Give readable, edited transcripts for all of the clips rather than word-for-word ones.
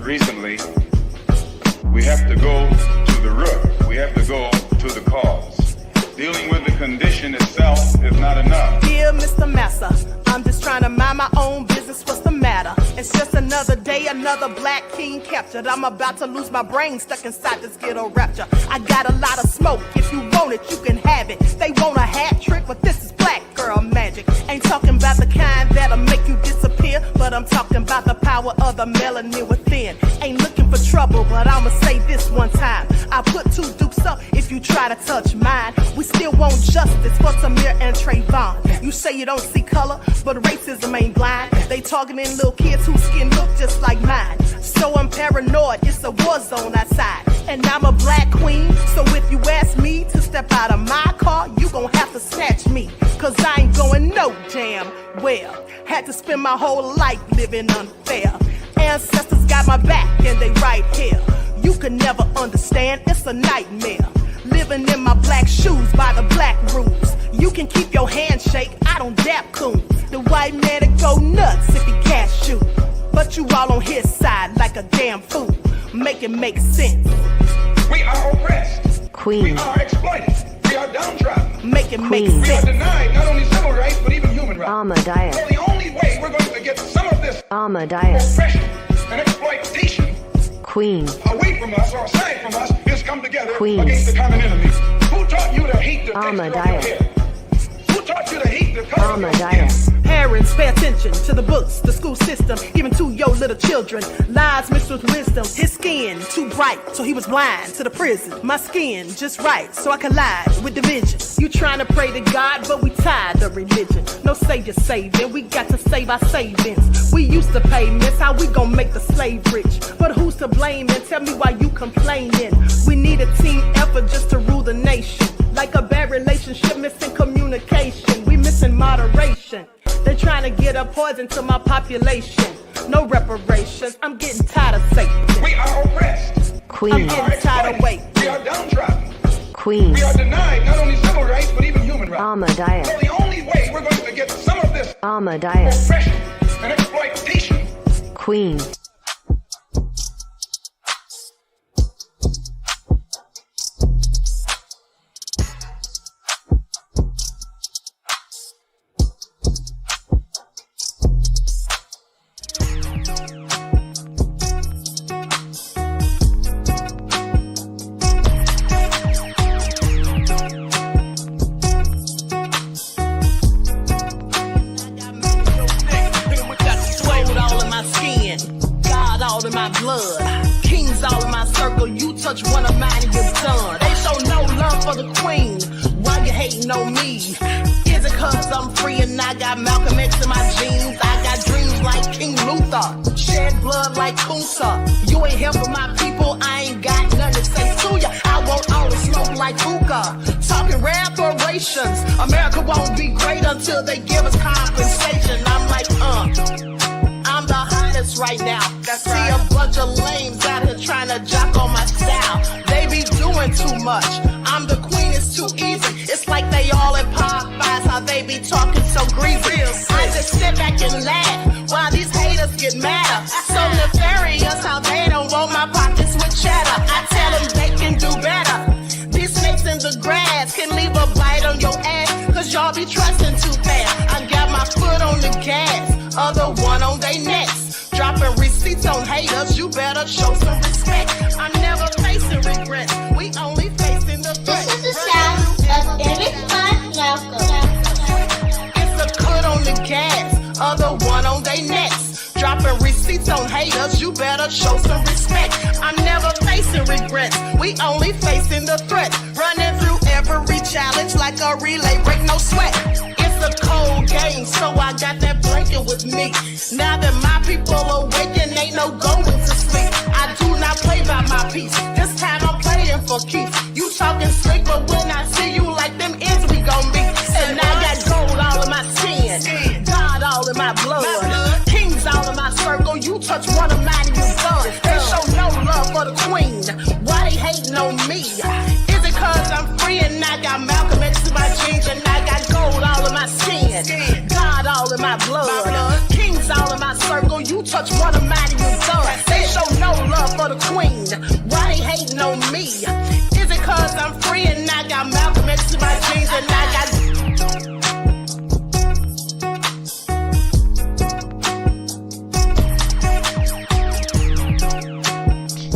recently, we have to go to the root. We have to go to the cause. Dealing with the condition itself is not enough. Dear Mr. Massa, I'm just trying to mind my own business. What's the matter? It's just another day, another black king captured. I'm about to lose my brain, stuck inside this ghetto rapture. I got a lot of smoke. If you want it, you can have it. They want a hat trick, but this is black girl magic. Ain't talking about the kind that'll make you disappear, but I'm talking about the power of the melanin within. Ain't looking for trouble, but I'ma say this one time. I put 2 dukes up if you try to touch mine. We still want justice for Samir and Trayvon. You say you don't see color, but racism ain't blind. They targeting little kids whose skin look just like mine. So I'm paranoid, it's a war zone outside. And I'm a black queen, so if you ask me to step out of my car, you gon' have to snatch me. Cause I ain't going no damn well. Had to spend my whole life living unfair. Ancestors got my back and they right here. You can never understand, it's a nightmare. Living in my black shoes by the black rules. You can keep your handshake, I don't dap coons. The white man that go nuts if he can't shoot. But you all on his side like a damn fool. Make it make sense. We are oppressed. Queen. We are exploited. We are downtrodden. Make it make We are sense. denied not only civil rights, but even human rights. Amadeus. So the only way we're going to get some of this Amadeus. oppression and exploitation Queen. away from us or aside from us is come together Queens. against the common enemy. Who taught you to hate the texture of your Amadeus. hair? Who taught you to hate the color of your skin? Amadeus. Parents, pay attention to the books, the school system, even to your little children. Lies mixed with wisdom. His skin too bright, so he was blind to the prison. My skin just right, so I collide with division. You trying to pray to God, but we tired of religion. No savior saving, we got to save our savings. We used to pay miss, how we gon' make the slave rich? But who's to blame, and tell me why you complaining? We need a team effort just to rule the nation. Like a bad relationship, missing communication. We missing moderation. They're trying to get a poison to my population. No reparations. I'm getting tired of Satan. We are oppressed. I'm Queen. getting tired of waiting. We are downtrodden. Queen. We are denied not only civil rights, but even human rights. Amadeus. So the only way we're going to get some of this Amadeus. oppression and exploitation. Queen. In my blood, kings all in my circle. You touch one of mine and you're done. They show no love for the queen. Why you hating on me? Is it cause I'm free and I got Malcolm X in my jeans? I got dreams like King Luther, shed blood like Kunsa. You ain't helping my people, I ain't got nothing to say to ya. I want all the smoke like hookah. Talking reparations. America won't be great until they give us compensation. I'm like, I'm the hottest right now. See a bunch of lames out here trying to jock on my style. They be doing too much. I'm the queen, it's too easy. It's like they all in Popeyes, how they be talking so greasy. I just sit back and laugh while these haters get madder. So nefarious how they don't want my pockets with cheddar. I tell them they can do better. These snakes in the grass can leave a bite on your ass, cause y'all be trusting too fast. I got my foot on the gas, other one on they necks. Dropping receipts on haters, you better show some respect. I'm never facing regrets, we only facing the threat. This is the sound of misconduct. It's a cut on the gas, other one on they necks. Dropping receipts on haters, you better show some respect. I'm never facing regrets, we only facing the threat. Running through every challenge like a relay, break no sweat. It's a cold game, so I got that blanket with me. Now that my people awaken, ain't no going to sleep. I do not play by my piece, this time I'm playing for keeps. You talking slick, but when I see you like them ends, we gon' meet. And I got gold all in my skin, God all in my blood, kings all in my circle. You touch one of mine and you're done. They show no love for the queen, why they hating on me? Is it cause I'm free and I got Malcolm X in my jeans, and I got gold all in my skin, God all in my blood, kings all in my circle. You touch one of mine and you're done. They show no hating on me? Is it cause I'm free and I got Malcolm X to my jeans and I got...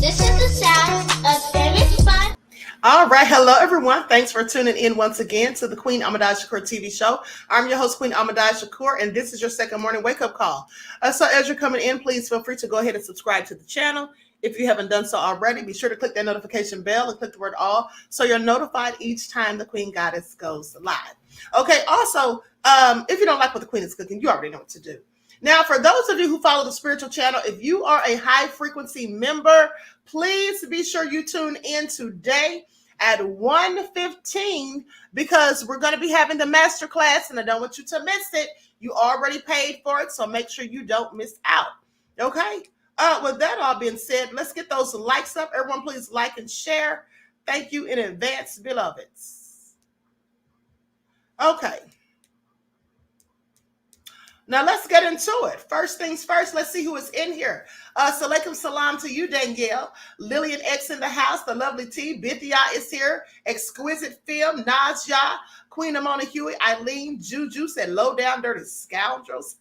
This is the sound of Famous Fun. All right. Hello, everyone. Thanks for tuning in once again to the Queen QueenAShakur TV show. I'm your host, Queen QueenAShakur, and this is your second morning wake-up call. So as you're coming in, please feel free to go ahead and subscribe to the channel. If you haven't done so already, be sure to click that notification bell and click the word all so you're notified each time the Queen Goddess goes live. Okay. Also, if you don't like what the Queen is cooking, you already know what to do. Now, for those of you who follow the spiritual channel, if you are a high frequency member, please be sure you tune in today at 1:15 because we're going to be having the masterclass and I don't want you to miss it. You already paid for it, so make sure you don't miss out. Okay? With that all being said, let's get those likes up. Everyone, please like and share. Thank you in advance, beloveds. Okay. Now let's get into it. First things first, let's see who is in here. Salaikum salam to you, Danielle. Lillian X in the house, the lovely T. Bithia is here. Exquisite Film, Najia, Queen Amona Huey, Eileen, Juju said low down dirty scoundrels.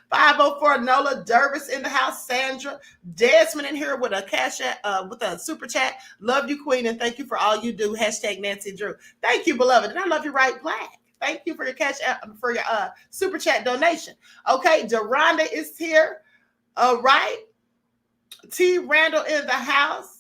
504 Nola, Dervis in the house, Sandra, Desmond in here with a cash with a super chat. Love you, Queen, and thank you for all you do. Hashtag Nancy Drew. Thank you, beloved. And I love you right black. Thank you for your cash for your super chat donation. Okay, Deronda is here. All right. T. Randall in the house.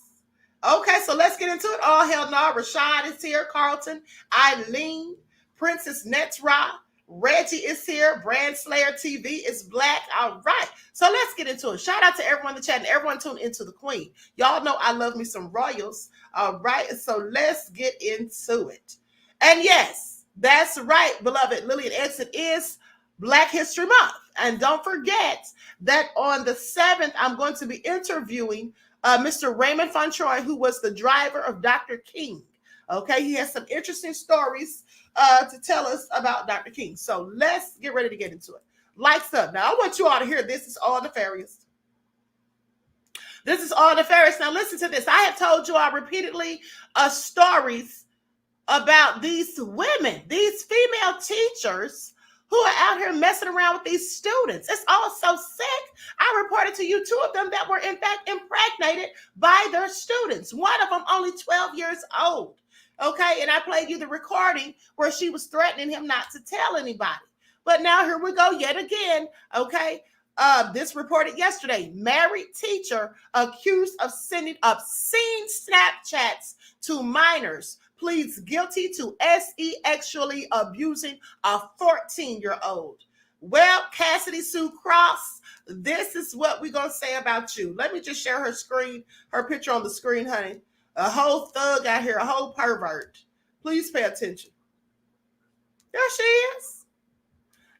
Okay, so let's get into it. All hell no. Rashad is here. Carlton, Eileen, Princess Netra, Reggie is here. Brand Slayer TV is black. All right, so let's get into it. Shout out to everyone in the chat and everyone tuned into the Queen. Y'all know I love me some royals. All right, so let's get into it. And yes, that's right, beloved. Lillian X, it is Black History Month. And don't forget that on the 7th, I'm going to be interviewing Mr. Raymond Fontroy, who was the driver of Dr. King. Okay, he has some interesting stories to tell us about Dr. King. So let's get ready to get into it. Lights up. Now, I want you all to hear this is all nefarious. This is all nefarious. Now, listen to this. I have told you all repeatedly stories about these women, these female teachers who are out here messing around with these students. It's all so sick. I reported to you 2 of them that were in fact impregnated by their students. One of them only 12 years old. Okay, and I played you the recording where she was threatening him not to tell anybody. But now here we go yet again. Okay, this reported yesterday. Married teacher accused of sending obscene Snapchats to minors pleads guilty to sexually abusing a 14-year-old. Well, Cassidy Sue Cross, this is what we're going to say about you. Let me just share her screen, her picture on the screen, honey. A whole thug out here, a whole pervert. Please pay attention. There she is.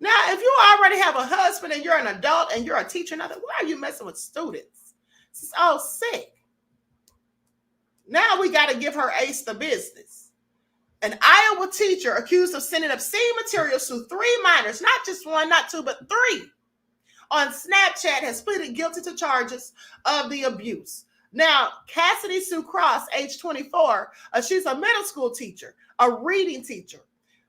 Now, if you already have a husband and you're an adult and you're a teacher, now, why are you messing with students? This is all sick. Now we got to give her Ace the business. An Iowa teacher accused of sending obscene materials to 3 minors, not just 1, not 2, but 3, on Snapchat has pleaded guilty to charges of the abuse. Now, Cassidy Sue Cross, age 24, she's a middle school teacher, a reading teacher,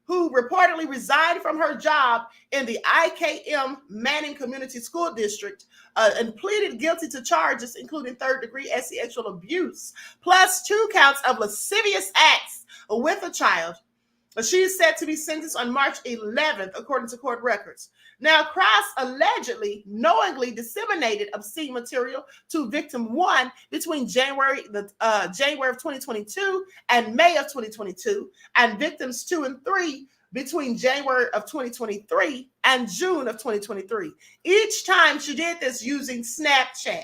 who reportedly resigned from her job in the IKM Manning Community School District and pleaded guilty to charges including 3rd-degree sexual abuse, plus 2 counts of lascivious acts with a child. She is set to be sentenced on March 11th, according to court records. Now, Cross allegedly knowingly disseminated obscene material to victim 1 between January of 2022 and May of 2022, and victims 2 and 3 between January of 2023 and June of 2023. Each time she did this using Snapchat.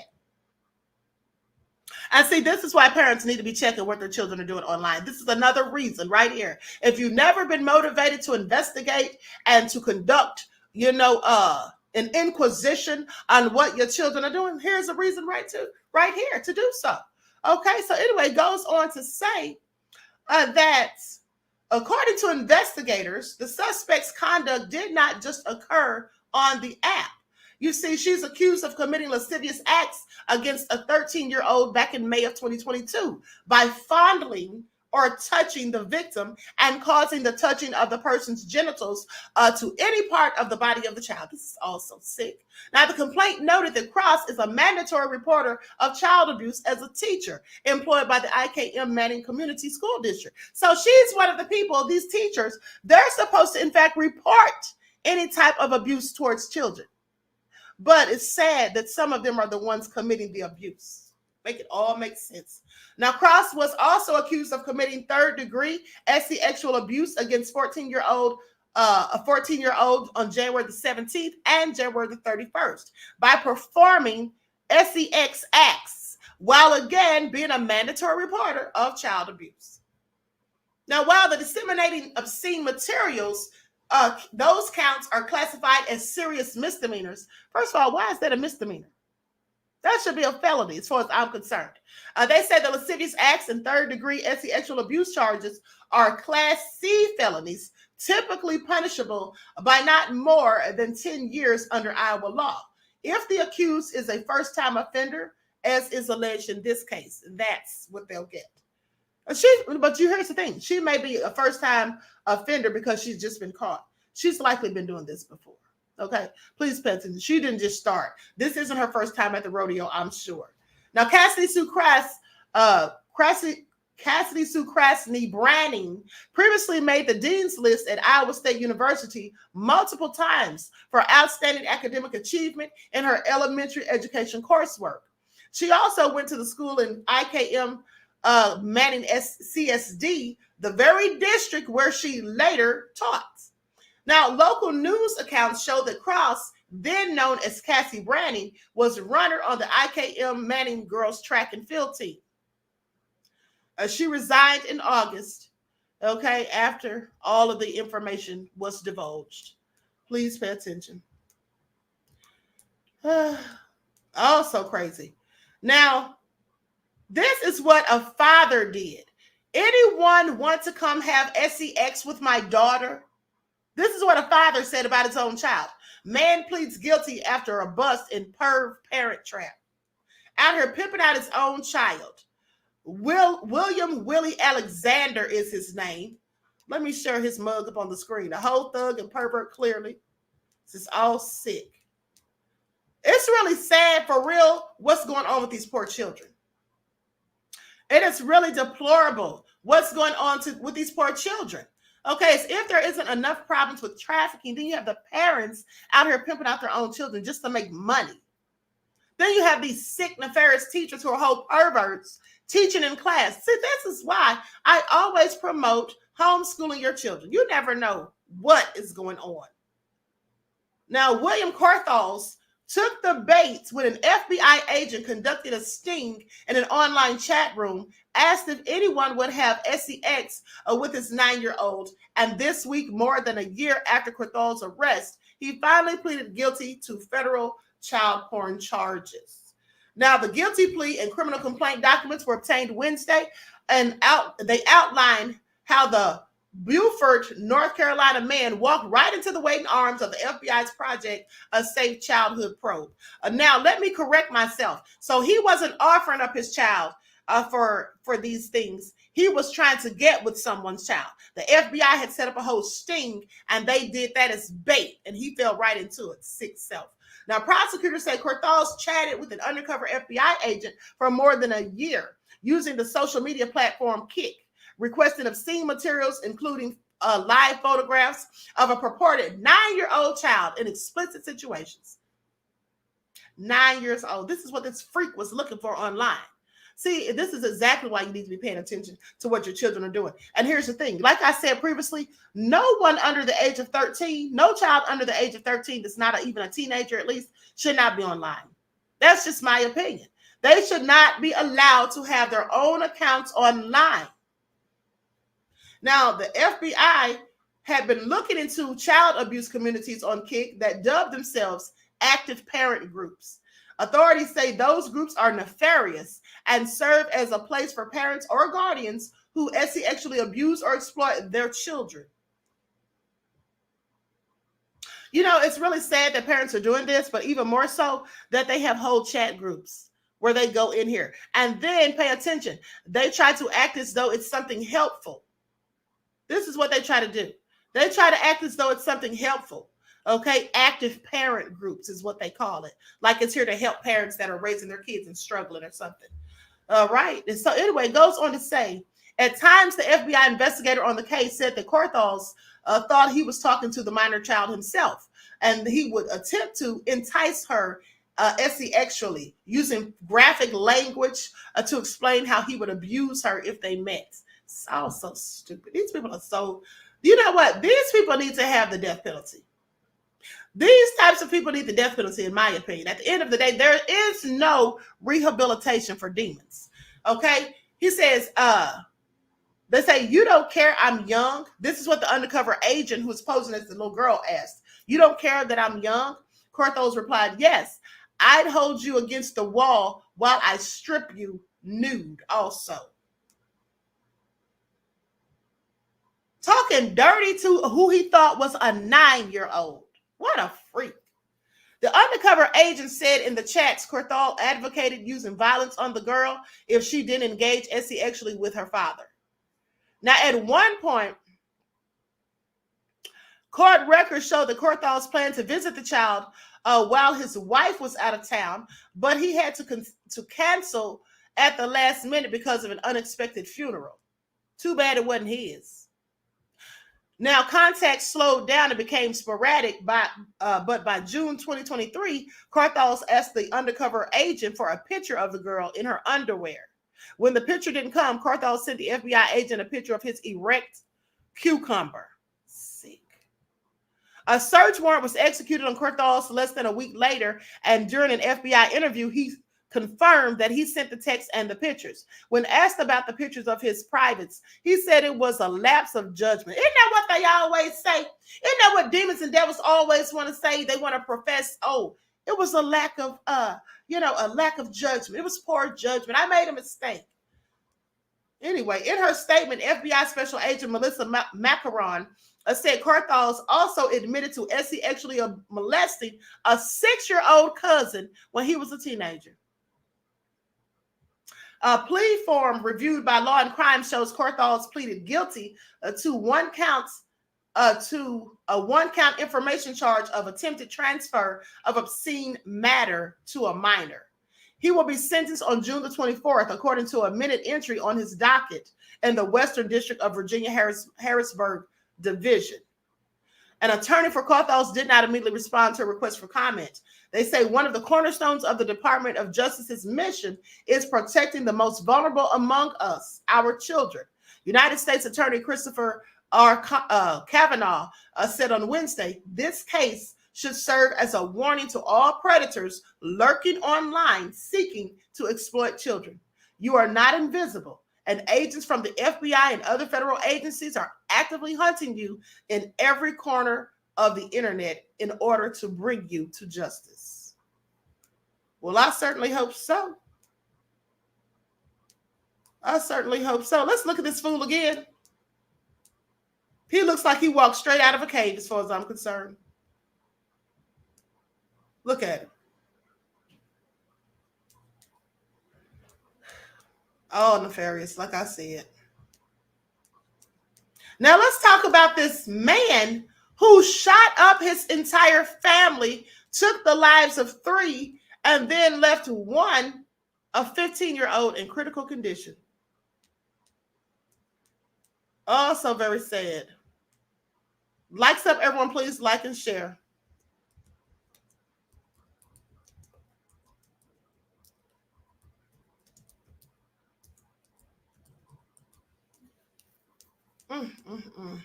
And see, this is why parents need to be checking what their children are doing online. This is another reason right here. If you've never been motivated to investigate and to conduct, an inquisition on what your children are doing, here's a reason right here to do so. Okay, so anyway, it goes on to say that according to investigators, the suspect's conduct did not just occur on the app. You see, she's accused of committing lascivious acts against a 13-year-old back in May of 2022 by fondling or touching the victim and causing the touching of the person's genitals to any part of the body of the child. This is also sick. Now, the complaint noted that Cross is a mandatory reporter of child abuse as a teacher employed by the IKM Manning Community School District. So she's one of the people, these teachers, they're supposed to, in fact, report any type of abuse towards children. But it's sad that some of them are the ones committing the abuse. Make it all make sense. Now, Cross was also accused of committing third-degree sexual abuse against a 14-year-old on January the 17th and January the 31st by performing sex acts while again being a mandatory reporter of child abuse. Now, while the disseminating obscene materials, those counts are classified as serious misdemeanors. First of all, why is that a misdemeanor? That should be a felony as far as I'm concerned. They say the lascivious acts and third-degree sexual abuse charges are Class C felonies, typically punishable by not more than 10 years under Iowa law. If the accused is a first-time offender, as is alleged in this case, that's what they'll get. But here's the thing. She may be a first-time offender because she's just been caught. She's likely been doing this before. Okay, please pay attention. She didn't just start. This isn't her first time at the rodeo, I'm sure. Now, Cassidy Sue Krasny Branning previously made the dean's list at Iowa State University multiple times for outstanding academic achievement in her elementary education coursework. She also went to the school in IKM Manning CSD, the very district where she later taught. Now, local news accounts show that Cross, then known as Cassie Branning, was runner on the IKM Manning girls track and field team. She resigned in August, okay, after all of the information was divulged. Please pay attention. Oh, so crazy. Now, this is what a father did. Anyone want to come have sex with my daughter? This is what a father said about his own child. Man pleads guilty after a bust in perv parent trap. Out here pimping out his own child. William Willie Alexander is his name. Let me share his mug up on the screen. A whole thug and pervert clearly. This is all sick. It's really sad for real what's going on with these poor children. It is really deplorable what's going on with these poor children. Okay, so if there isn't enough problems with trafficking, then you have the parents out here pimping out their own children just to make money. Then you have these sick, nefarious teachers who are whole perverts teaching in class. See, this is why I always promote homeschooling your children. You never know what is going on. Now, William Corthals took the bait when an FBI agent conducted a sting in an online chat room, asked if anyone would have sex with his 9-year-old. And this week, more than a year after Corthal's arrest, he finally pleaded guilty to federal child porn charges. Now, the guilty plea and criminal complaint documents were obtained Wednesday, and they outline how the Beaufort, North Carolina man walked right into the waiting arms of the FBI's project, A Safe Childhood Probe. Now, let me correct myself. So he wasn't offering up his child for these things. He was trying to get with someone's child. The FBI had set up a whole sting, and they did that as bait, and he fell right into it, sick self. Now, prosecutors say Corthals chatted with an undercover FBI agent for more than a year using the social media platform Keke, requesting obscene materials, including live photographs of a purported 9-year-old child in explicit situations. 9 years old. This is what this freak was looking for online. See, this is exactly why you need to be paying attention to what your children are doing. And here's the thing. Like I said previously, no one under the age of 13, no child under the age of 13 that's not even a teenager at least, should not be online. That's just my opinion. They should not be allowed to have their own accounts online. Now, the FBI had been looking into child abuse communities on Keke that dubbed themselves active parent groups. Authorities say those groups are nefarious and serve as a place for parents or guardians who sexually abuse or exploit their children. You know, it's really sad that parents are doing this, but even more so that they have whole chat groups where they go in here. And then pay attention. They try to act as though it's something helpful. This is what they try to do. They try to act as though it's something helpful. Okay, active parent groups is what they call it. Like it's here to help parents that are raising their kids and struggling or something. All right. And so anyway, it goes on to say, at times the FBI investigator on the case said that Corthals thought he was talking to the minor child himself, and he would attempt to entice her sexually using graphic language to explain how he would abuse her if they met. It's all so stupid. These people are so, you know what? These people need to have the death penalty. These types of people need the death penalty, in my opinion. At the end of the day, there is no rehabilitation for demons. Okay? He says, they say, you don't care I'm young. This is what the undercover agent who was posing as the little girl asked. You don't care that I'm young? Corthos replied, yes, I'd hold you against the wall while I strip you nude also. Talking dirty to who he thought was a 9-year-old. What a freak. The undercover agent said in the chats, Corthal advocated using violence on the girl if she didn't engage sexually with her father. Now, at one point, court records show that Corthals planned to visit the child while his wife was out of town, but he had to cancel at the last minute because of an unexpected funeral. Too bad it wasn't his. Now, contact slowed down and became sporadic, but by June 2023, Corthals asked the undercover agent for a picture of the girl in her underwear. When the picture didn't come, Corthals sent the FBI agent a picture of his erect cucumber. Sick. A search warrant was executed on Corthals less than a week later, and during an FBI interview, he confirmed that he sent the text and the pictures. When asked about the pictures of his privates, he said it was a lapse of judgment. Isn't that what they always say? Isn't that what demons and devils always want to say? They want to profess, oh, it was a lack of, a lack of judgment. It was poor judgment. I made a mistake. Anyway, in her statement, FBI Special Agent Melissa Macaron said Corthals also admitted to sexually molesting a 6-year-old cousin when he was a teenager. A plea form reviewed by Law and Crime shows Corthals pleaded guilty to one count information charge of attempted transfer of obscene matter to a minor. He will be sentenced on June the 24th, according to a minute entry on his docket in the Western District of Virginia Harrisburg Division. An attorney for Corthals did not immediately respond to a request for comment. They say one of the cornerstones of the Department of Justice's mission is protecting the most vulnerable among us, our children. United States Attorney Christopher R. Kavanaugh said on Wednesday, this case should serve as a warning to all predators lurking online seeking to exploit children. You are not invisible, and agents from the FBI and other federal agencies are actively hunting you in every corner of the internet in order to bring you to justice. Well, I certainly hope so. I certainly hope so. Let's look at this fool again. He looks like he walked straight out of a cave as far as I'm concerned. Look at him. Oh, nefarious, like I said. Now let's talk about this man who shot up his entire family, took the lives of 3, and then left one, a 15-year-old, in critical condition. Also very sad. Likes up, everyone, please like and share.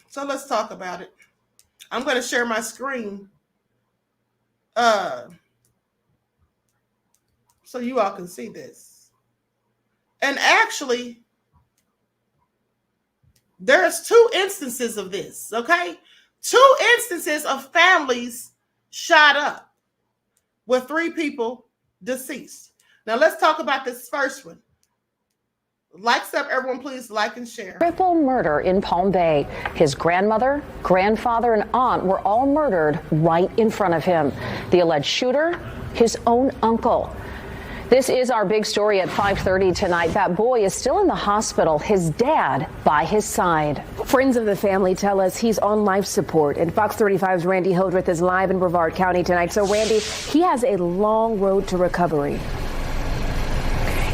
So let's talk about it. I'm going to share my screen so you all can see this. And actually, there's 2 instances of this, okay? 2 instances of families shot up with 3 people deceased. Now let's talk about this first one. Likes up, everyone. Please like and share. Triple murder in Palm Bay. His grandmother, grandfather, and aunt were all murdered right in front of him. The alleged shooter, his own uncle. This is our big story at 5:30 tonight. That boy is still in the hospital, his dad by his side. Friends of the family tell us he's on life support, and Fox 35's Randy Hildreth is live in Brevard County tonight. So, Randy, he has a long road to recovery.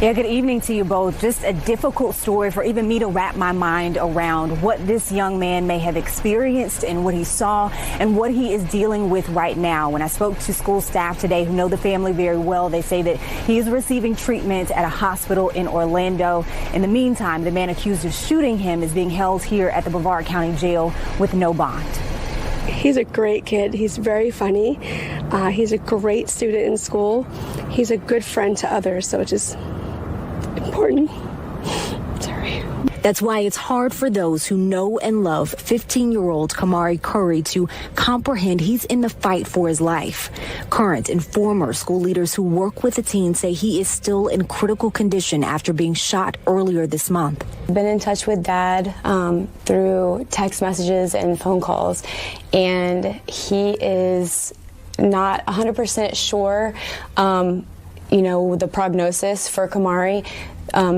Yeah, good evening to you both. Just a difficult story for even me to wrap my mind around what this young man may have experienced and what he saw and what he is dealing with right now. When I spoke to school staff today who know the family very well, they say that he is receiving treatment at a hospital in Orlando. In the meantime, the man accused of shooting him is being held here at the Brevard County Jail with no bond. He's a great kid. He's very funny. He's a great student in school. He's a good friend to others, so it's just important. Sorry. That's why it's hard for those who know and love 15-year-old Kamari Curry to comprehend he's in the fight for his life. Current and former school leaders who work with the teen say he is still in critical condition after being shot earlier this month. Been in touch with Dad through text messages and phone calls, and he is not 100% sure, the prognosis for Kamari.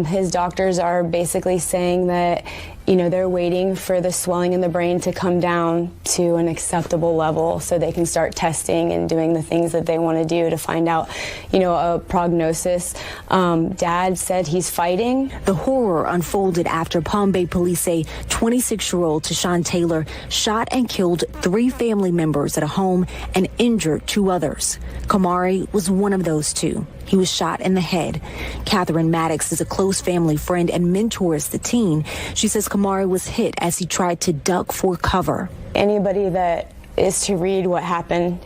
His doctors are basically saying that, they're waiting for the swelling in the brain to come down to an acceptable level so they can start testing and doing the things that they want to do to find out, a prognosis. Dad said he's fighting. The horror unfolded after Palm Bay police say 26-year-old Tashawn Taylor shot and killed 3 family members at a home and injured 2 others. Kamari was one of those 2. He was shot in the head. Catherine Maddox is a close family friend and mentors the teen. She says Kamari was hit as he tried to duck for cover. Anybody that is to read what happened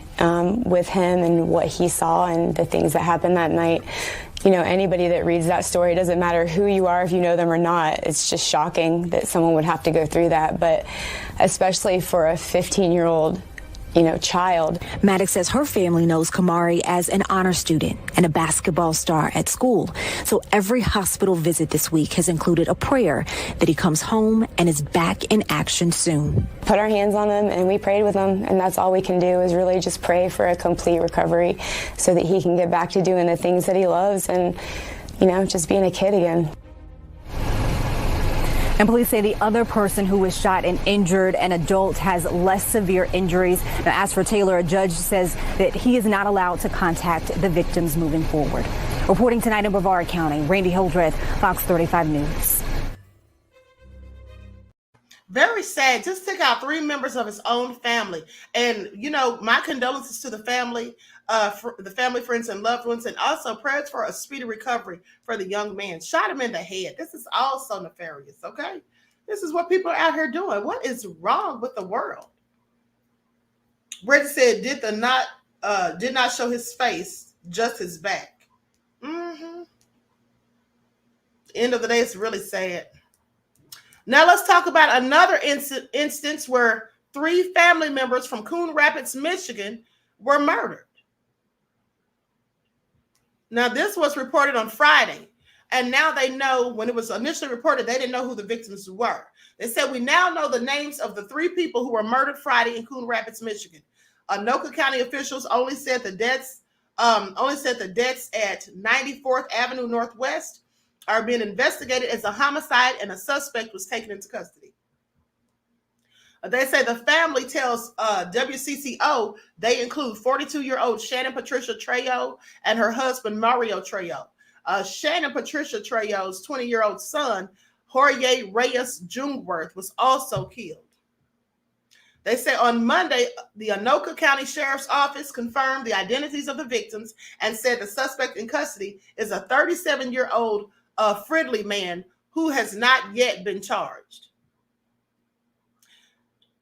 with him and what he saw and the things that happened that night, anybody that reads that story, doesn't matter who you are, if you know them or not, it's just shocking that someone would have to go through that. But especially for a 15-year-old child. Maddox says her family knows Kamari as an honor student and a basketball star at school. So every hospital visit this week has included a prayer that he comes home and is back in action soon. Put our hands on him and we prayed with him, and that's all we can do is really just pray for a complete recovery so that he can get back to doing the things that he loves and, just being a kid again. And police say the other person who was shot and injured, an adult, has less severe injuries. Now, as for Taylor, a judge says that he is not allowed to contact the victims moving forward. Reporting tonight in Brevard County, Randy Hildreth, Fox 35 News. Very sad. Just took out 3 members of his own family. And, my condolences to the family, the family, friends, and loved ones, and also prayers for a speedy recovery for the young man. Shot him in the head. This is also nefarious, okay? This is what people are out here doing. What is wrong with the world? Bridget said, did not show his face, just his back. End of the day, it's really sad. Now let's talk about another instance where 3 family members from Coon Rapids, Michigan were murdered. Now this was reported on Friday, and now they know. When it was initially reported, they didn't know who the victims were. They said, we now know the names of the 3 people who were murdered Friday in Coon Rapids, Michigan. Anoka County officials only said the deaths at 94th Avenue Northwest are being investigated as a homicide, and a suspect was taken into custody. They say the family tells WCCO they include 42-year-old Shannon Patricia Trejo and her husband Mario Trejo. Shannon Patricia Trejo's 20-year-old son, Jorge Reyes Jungwirth, was also killed. They say on Monday, the Anoka County Sheriff's Office confirmed the identities of the victims and said the suspect in custody is a 37-year-old Fridley man who has not yet been charged.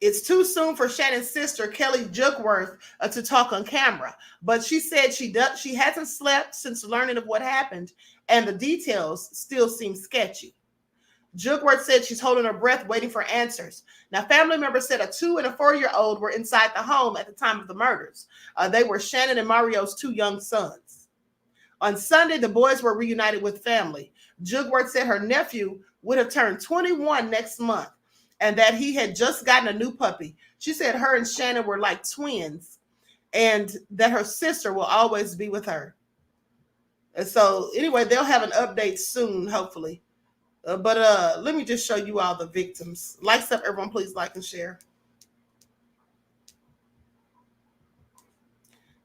It's too soon for Shannon's sister, Kelly Jugworth, to talk on camera, but she said she hasn't slept since learning of what happened, and the details still seem sketchy. Jugworth said she's holding her breath, waiting for answers. Now, family members said a 2- and a 4-year-old were inside the home at the time of the murders. They were Shannon and Mario's 2 young sons. On Sunday, the boys were reunited with family. Jugworth said her nephew would have turned 21 next month and that he had just gotten a new puppy. She said her and Shannon were like twins and that her sister will always be with her. And so anyway, they'll have an update soon, hopefully. But let me just show you all the victims. Likes up, everyone, please like and share.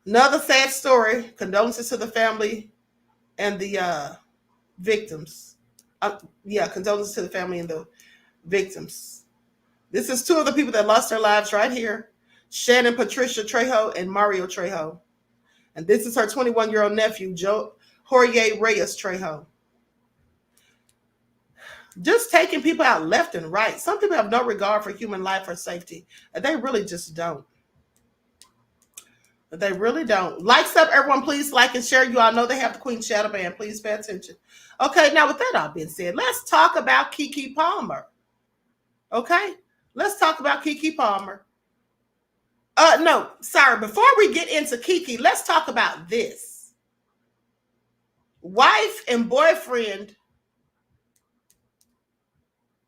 Another sad story. Condolences to the family and the victims. Condolences to the family and the victims. This is two of the people that lost their lives right here. Shannon Patricia Trejo and Mario Trejo. And this is her 21-year-old nephew, Jorge Reyes Trejo. Just taking people out left and right. Some people have no regard for human life or safety. And they really just don't. They really don't. Likes up, everyone. Please like and share. You all know they have the Queen Shadow Band. Please pay attention. Okay, now with that all being said, let's talk about Keke Palmer. Okay, let's talk about Keke Palmer. No, sorry. Before we get into Keke, let's talk about this. Wife and boyfriend.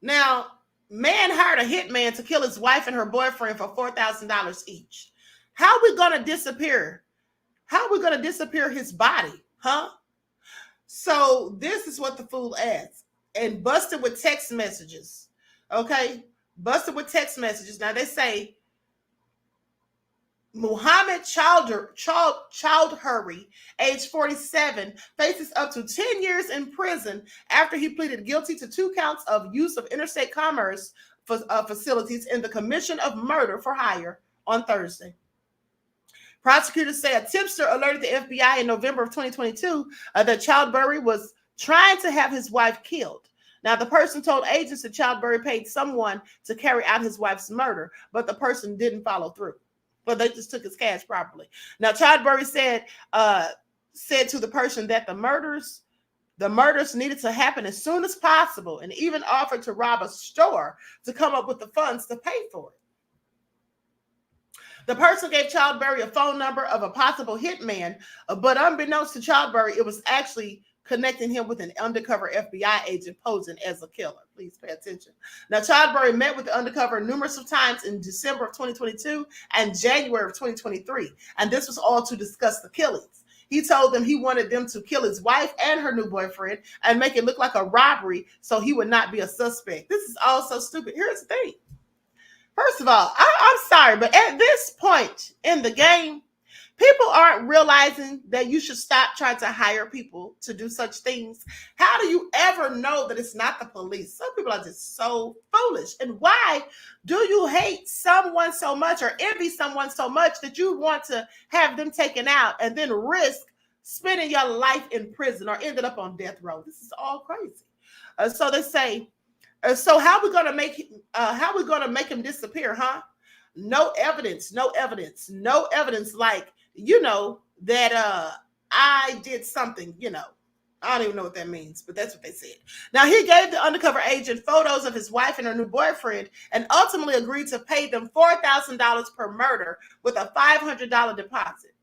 Now, man hired a hitman to kill his wife and her boyfriend for $4,000 each. How are we going to disappear? How are we going to disappear his body? Huh? So this is what the fool adds. And busted with text messages. Okay? Busted with text messages. Now they say Muhammad Chowdhury, age 47, faces up to 10 years in prison after he pleaded guilty to 2 counts of use of interstate commerce facilities in the commission of murder for hire on Thursday. Prosecutors say a tipster alerted the FBI in November of 2022 that Chowdhury was trying to have his wife killed. Now, the person told agents that Chowdhury paid someone to carry out his wife's murder, but the person didn't follow through. But they just took his cash properly. Now, Chowdhury said to the person that the murders needed to happen as soon as possible, and even offered to rob a store to come up with the funds to pay for it. The person gave Chowdhury a phone number of a possible hitman, but unbeknownst to Chowdhury, it was actually connecting him with an undercover FBI agent posing as a killer. Please pay attention. Now, Chowdhury met with the undercover numerous of times in December of 2022 and January of 2023, and this was all to discuss the killings. He told them he wanted them to kill his wife and her new boyfriend and make it look like a robbery so he would not be a suspect. This is all so stupid. Here's the thing. First of all, I'm sorry, but at this point in the game, people aren't realizing that you should stop trying to hire people to do such things. How do you ever know that it's not the police? Some people are just so foolish. And why do you hate someone so much or envy someone so much that you want to have them taken out and then risk spending your life in prison or ended up on death row? This is all crazy. So they say, so how we gonna make him disappear, huh? No evidence. Like, that I did something, I don't even know what that means, but that's what they said. Now, he gave the undercover agent photos of his wife and her new boyfriend and ultimately agreed to pay them $4,000 per murder with a $500 deposit.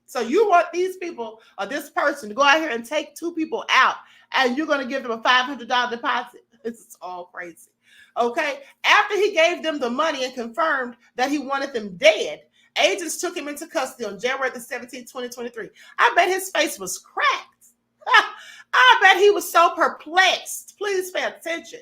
So you want these people or this person to go out here and take 2 people out and you're going to give them a $500 deposit? This is all crazy. Okay. After he gave them the money and confirmed that he wanted them dead, agents took him into custody on January the 17th, 2023. I bet his face was cracked. I bet he was so perplexed. Please pay attention.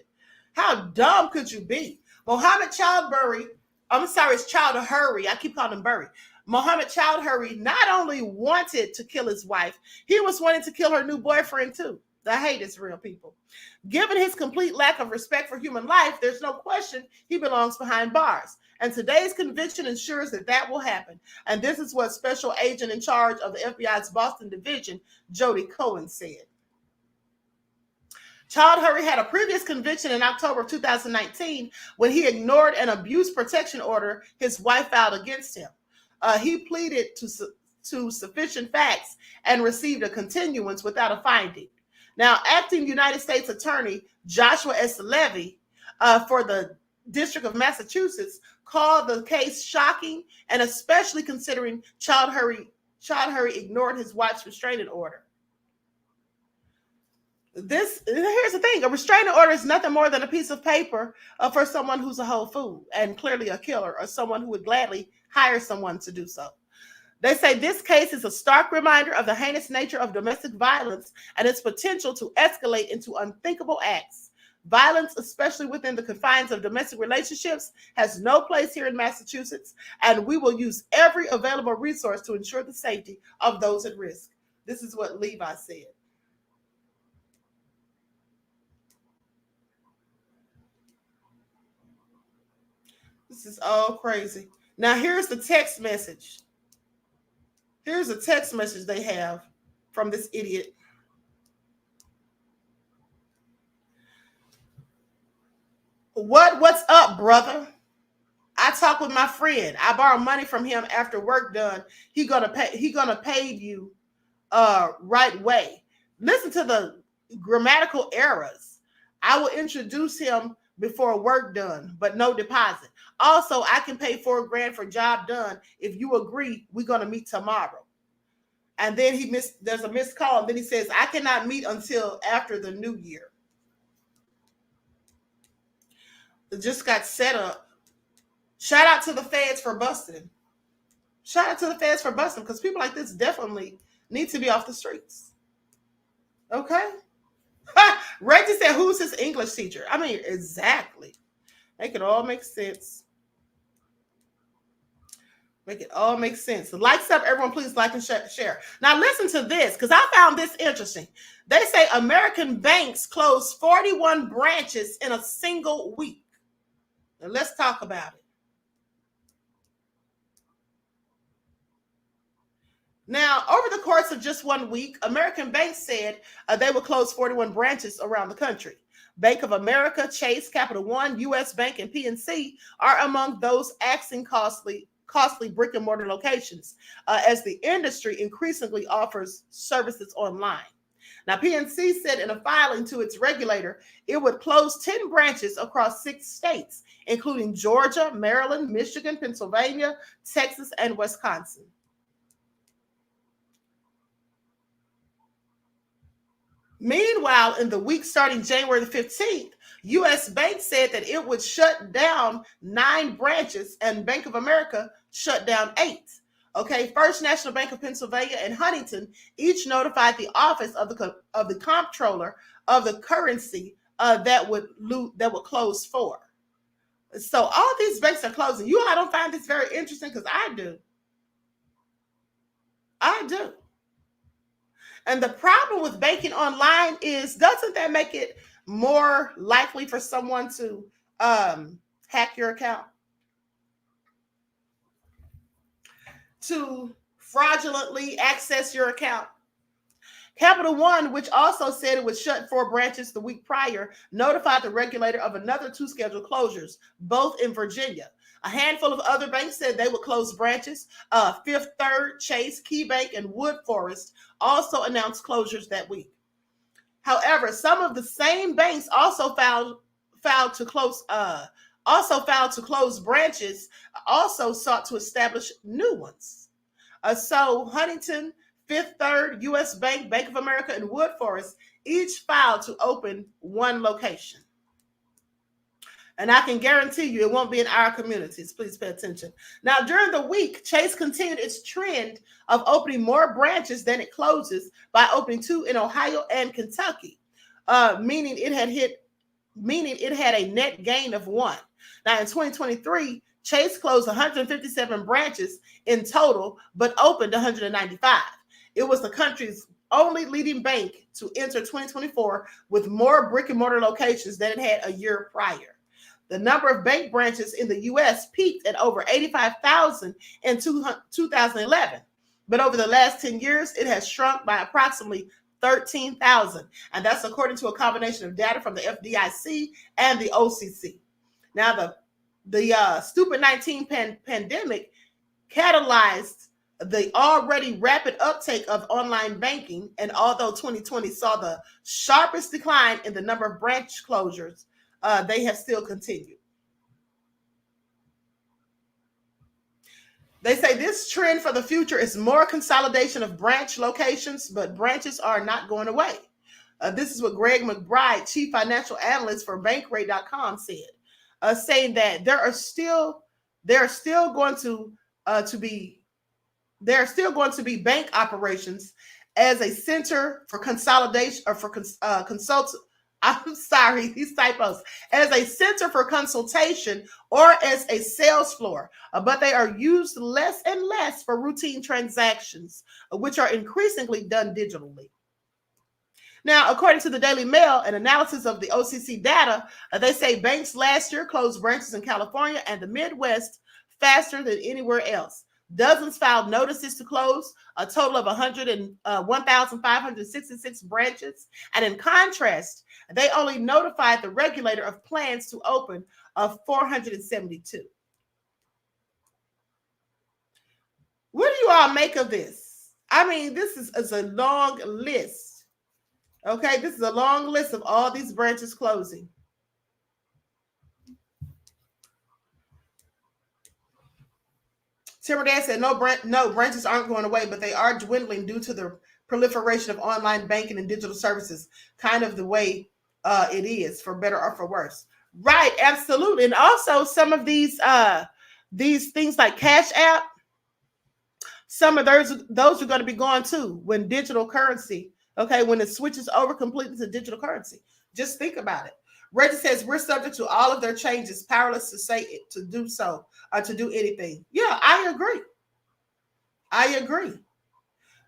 How dumb could you be? Muhammad Chowdhury, it's Chowdhury. I keep calling him Burry. Muhammad Chowdhury not only wanted to kill his wife, he was wanting to kill her new boyfriend too. The hate is real, people. Given his complete lack of respect for human life, there's no question he belongs behind bars. And today's conviction ensures that will happen. And this is what Special Agent in charge of the FBI's Boston Division, Jody Cohen, said. Chowdhury had a previous conviction in October of 2019 when he ignored an abuse protection order his wife filed against him. He pleaded to sufficient facts and received a continuance without a finding. Now, acting United States Attorney Joshua S. Levy for the District of Massachusetts called the case shocking, and especially considering Chowdhury ignored his wife's restraining order. Here's the thing: a restraining order is nothing more than a piece of paper for someone who's a whole fool and clearly a killer, or someone who would gladly hire someone to do so. They say this case is a stark reminder of the heinous nature of domestic violence and its potential to escalate into unthinkable acts. Violence, especially within the confines of domestic relationships, has no place here in Massachusetts, and we will use every available resource to ensure the safety of those at risk. This is what Levi said. This is all crazy. Now, here's the text message. Here's a text message they have from this idiot. What's up, brother? I talked with my friend. I borrowed money from him after work done. He gonna pay you right way. Listen to the grammatical errors. I will introduce him before work done, but no deposit. Also, I can pay $4,000 for job done. If you agree, we're gonna meet tomorrow. And then there's a missed call, and then he says, I cannot meet until after the new year. It just got set up. Shout out to the feds for busting. Shout out to the feds for busting, because people like this definitely need to be off the streets. Okay? Reggie said, who's his English teacher? I mean, exactly. Make it all make sense. Make it all make sense. Likes up, everyone, please like and share. Now listen to this, because I found this interesting. They say American banks closed 41 branches in a single week. Now let's talk about it. Now, over the course of just 1 week, American banks said they would close 41 branches around the country. Bank of America, Chase, Capital One, U.S. Bank, and PNC are among those axing costly brick and mortar locations as the industry increasingly offers services online. Now, PNC said in a filing to its regulator, it would close 10 branches across 6 states, including Georgia, Maryland, Michigan, Pennsylvania, Texas, and Wisconsin. Meanwhile, in the week starting January the 15th, U.S. Bank said that it would shut down 9 branches, and Bank of America shut down 8. Okay, First National Bank of Pennsylvania and Huntington each notified the office of the comptroller of the currency that would close 4. So all these banks are closing. I don't find this very interesting, because I do. And the problem with banking online is, doesn't that make it more likely for someone to hack your account? To fraudulently access your account? Capital One, which also said it would shut 4 branches the week prior, notified the regulator of another 2 scheduled closures, both in Virginia. A handful of other banks said they would close branches. Fifth Third, Chase, KeyBank, and Wood Forest also announced closures that week. However, some of the same banks also filed to close branches, also sought to establish new ones. So Huntington, Fifth Third, U.S. Bank, Bank of America, and Wood Forest each filed to open 1 location. And I can guarantee you it won't be in our communities. Please pay attention. Now, during the week, Chase continued its trend of opening more branches than it closes by opening 2 in Ohio and Kentucky, meaning it had a net gain of 1. Now, in 2023, Chase closed 157 branches in total, but opened 195. It was the country's only leading bank to enter 2024 with more brick and mortar locations than it had a year prior. The number of bank branches in the U.S. peaked at over 85,000 in 2011. But over the last 10 years, it has shrunk by approximately 13,000. And that's according to a combination of data from the FDIC and the OCC. Now, the stupid 19 pandemic catalyzed the already rapid uptake of online banking. And although 2020 saw the sharpest decline in the number of branch closures, they have still continued. They say this trend for the future is more consolidation of branch locations, but branches are not going away. This is what Greg McBride, chief financial analyst for Bankrate.com, said, saying that there are still going to be bank operations as a center for consolidation or for consult. I'm sorry, these typos. As a center for consultation or as a sales floor, but they are used less and less for routine transactions, which are increasingly done digitally. Now, according to the Daily Mail, an analysis of the OCC data, they say banks last year closed branches in California and the Midwest faster than anywhere else. Dozens filed notices to close, a total of 1,566 branches. And in contrast, they only notified the regulator of plans to open of 472. What do you all make of this? I mean, this is a long list. Okay, this is a long list of all these branches closing. Timber Dan said, no, branches aren't going away, but they are dwindling due to the proliferation of online banking and digital services, kind of the way it is, for better or for worse. Right, absolutely. And also some of these things like Cash App, some of those are going to be gone too when digital currency, okay, when it switches over completely to digital currency. Just think about it. Reggie says, we're subject to all of their changes, powerless to say it, to do so, or to do anything. Yeah, I agree.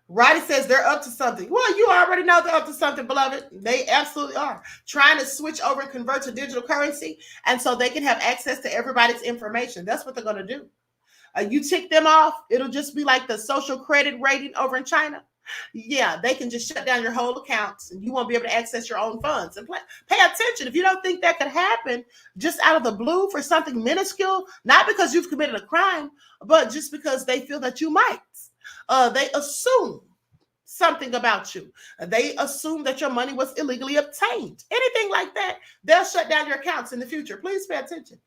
Roddy says they're up to something. Well, you already know they're up to something, beloved. They absolutely are. Trying to switch over and convert to digital currency, and so they can have access to everybody's information. That's what they're going to do. You tick them off, it'll just be like the social credit rating over in China. Yeah, they can just shut down your whole accounts and you won't be able to access your own funds. And pay attention. If you don't think that could happen just out of the blue for something minuscule, not because you've committed a crime, but just because they feel that you might. They assume something about you. They assume that your money was illegally obtained. Anything like that, they'll shut down your accounts in the future. Please pay attention.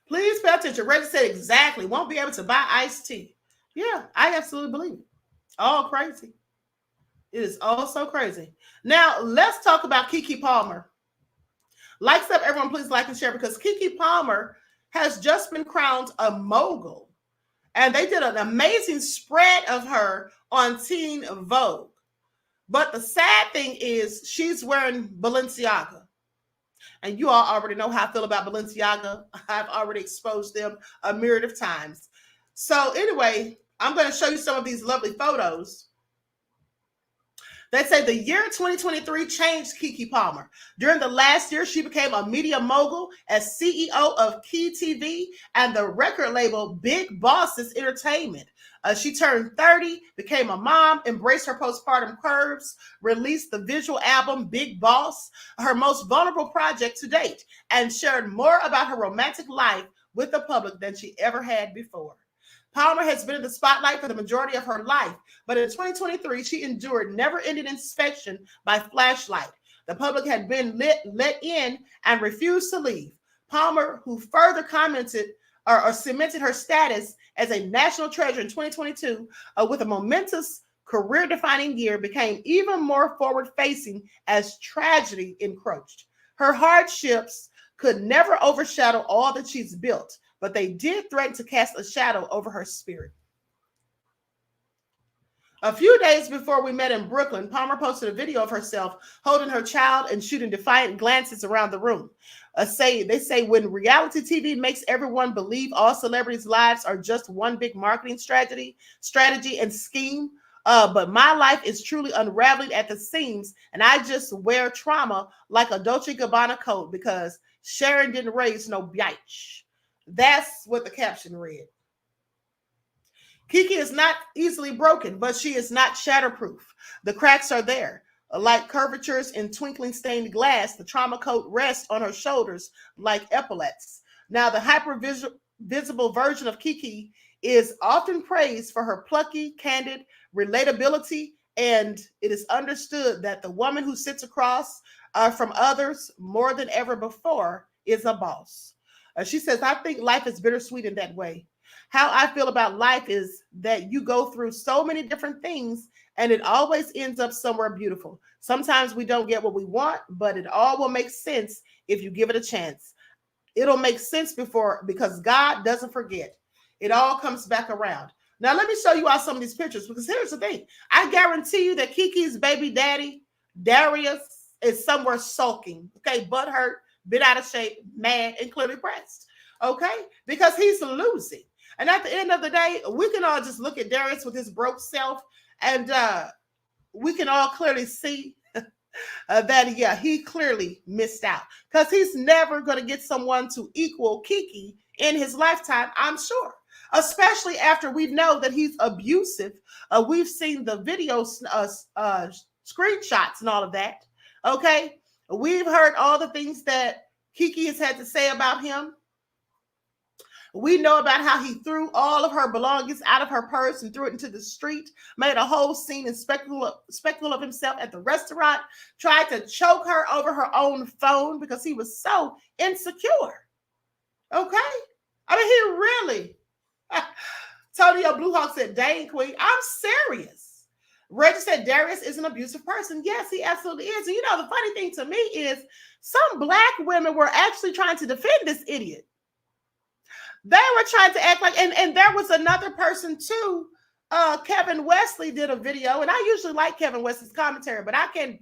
Please pay attention. Reggie said exactly. Won't be able to buy iced tea. Yeah, I absolutely believe it. All crazy. It is all so crazy. Now, let's talk about Keke Palmer. Likes up, everyone, please like and share, because Keke Palmer has just been crowned a mogul. And they did an amazing spread of her on Teen Vogue. But the sad thing is she's wearing Balenciaga. And you all already know how I feel about Balenciaga. I've already exposed them a myriad of times. So anyway, I'm going to show you some of these lovely photos. They say the year 2023 changed Keke Palmer. During the last year, she became a media mogul as CEO of Key TV and the record label Big Bosses Entertainment. She turned 30, became a mom, embraced her postpartum curves, released the visual album Big Boss, her most vulnerable project to date, and shared more about her romantic life with the public than she ever had before. Palmer has been in the spotlight for the majority of her life, but in 2023, she endured never-ending inspection by flashlight. The public had been let in and refused to leave. Palmer, who further commented or cemented her status as a national treasure in 2022 with a momentous career-defining year, became even more forward-facing as tragedy encroached. Her hardships could never overshadow all that she's built, but they did threaten to cast a shadow over her spirit. A few days before we met in Brooklyn, Palmer posted a video of herself holding her child and shooting defiant glances around the room. They say when reality TV makes everyone believe all celebrities' lives are just one big marketing strategy and scheme, but my life is truly unraveling at the seams, and I just wear trauma like a Dolce & Gabbana coat because Sharon didn't raise no bitch. That's what the caption read. Keke is not easily broken, but she is not shatterproof. The cracks are there. Like curvatures in twinkling stained glass, the trauma coat rests on her shoulders like epaulets. Now, the hyper-visible version of Keke is often praised for her plucky, candid relatability, and it is understood that the woman who sits across from others more than ever before is a boss. She says, I think life is bittersweet in that way. How I feel about life is that you go through so many different things And it always ends up somewhere beautiful. Sometimes we don't get what we want, but it all will make sense if you give it a chance. It'll make sense because God doesn't forget. It all comes back around. Now, let me show you all some of these pictures, because here's the thing. I guarantee you that Keke's baby daddy, Darius, is somewhere sulking, okay, butthurt, bit out of shape, mad, and clearly pressed, okay, because he's losing. And at the end of the day, we can all just look at Darius with his broke self, and we can all clearly see that, yeah, he clearly missed out, because he's never going to get someone to equal Keke in his lifetime, I'm sure. Especially after we know that he's abusive. We've seen the video screenshots and all of that. Okay. We've heard all the things that Keke has had to say about him. We know about how he threw all of her belongings out of her purse and threw it into the street, made a whole scene and spectacle of himself at the restaurant, tried to choke her over her own phone because he was so insecure. Okay. I mean, he really... Tonio Bluehawk said, dang, Queen, I'm serious. Reggie said Darius is an abusive person. Yes, he absolutely is. And you know, the funny thing to me is some Black women were actually trying to defend this idiot. They were trying to act like, and there was another person too. Kevin Wesley did a video, and I usually like Kevin Wesley's commentary, but I can,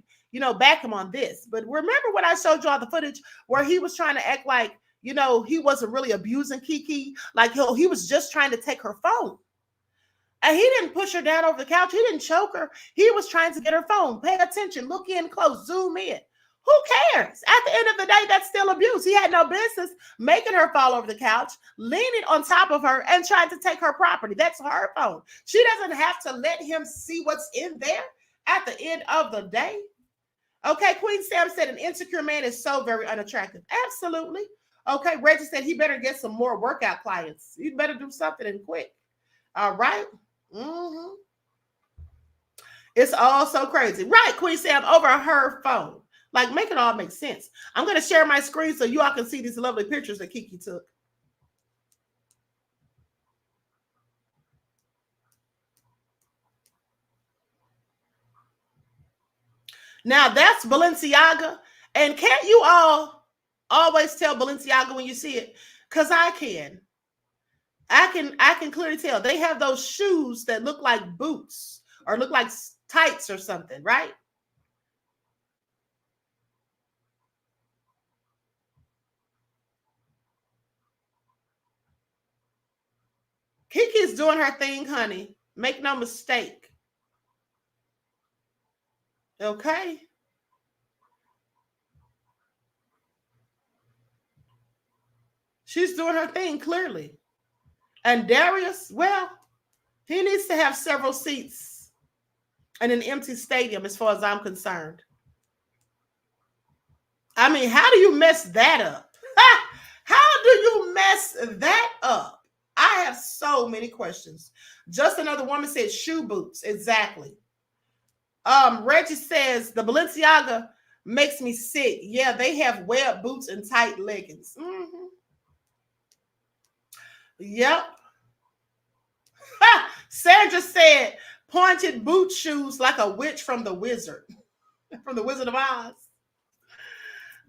back him on this. But remember when I showed y'all the footage where he was trying to act like, he wasn't really abusing Keke. Like he was just trying to take her phone. And he didn't push her down over the couch. He didn't choke her. He was trying to get her phone. Pay attention. Look in close. Zoom in. Who cares? At the end of the day, that's still abuse. He had no business making her fall over the couch, leaning on top of her, and trying to take her property. That's her phone. She doesn't have to let him see what's in there at the end of the day. Okay, Queen Sam said an insecure man is so very unattractive. Absolutely. Okay, Reggie said he better get some more workout clients. You better do something and quick. All right. Mm-hmm. It's all so crazy. Right, Queen Sam, over her phone. Like, make it all make sense. I'm going to share my screen so you all can see these lovely pictures that Keke took. Now, that's Balenciaga. And can't you all always tell Balenciaga when you see it? Because I can. I can clearly tell. They have those shoes that look like boots or look like tights or something, right? Keke's doing her thing, honey. Make no mistake. Okay? She's doing her thing, clearly. And Darius, well, he needs to have several seats in an empty stadium as far as I'm concerned. I mean, how do you mess that up? How do you mess that up? I have so many questions. Just another woman said shoe boots. Exactly. Reggie says the Balenciaga makes me sick. Yeah, they have web boots and tight leggings. Mm-hmm. Yep. Sandra said pointed boot shoes like a witch from the Wizard. From the Wizard of Oz.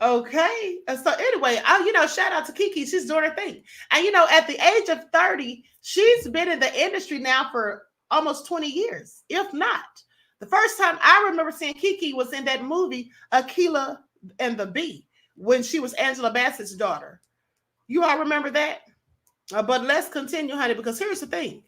Okay. So anyway, shout out to Keke. She's doing her thing. And, at the age of 30, she's been in the industry now for almost 20 years, if not. The first time I remember seeing Keke was in that movie, Akilah and the Bee, when she was Angela Bassett's daughter. You all remember that? But let's continue, honey, because here's the thing.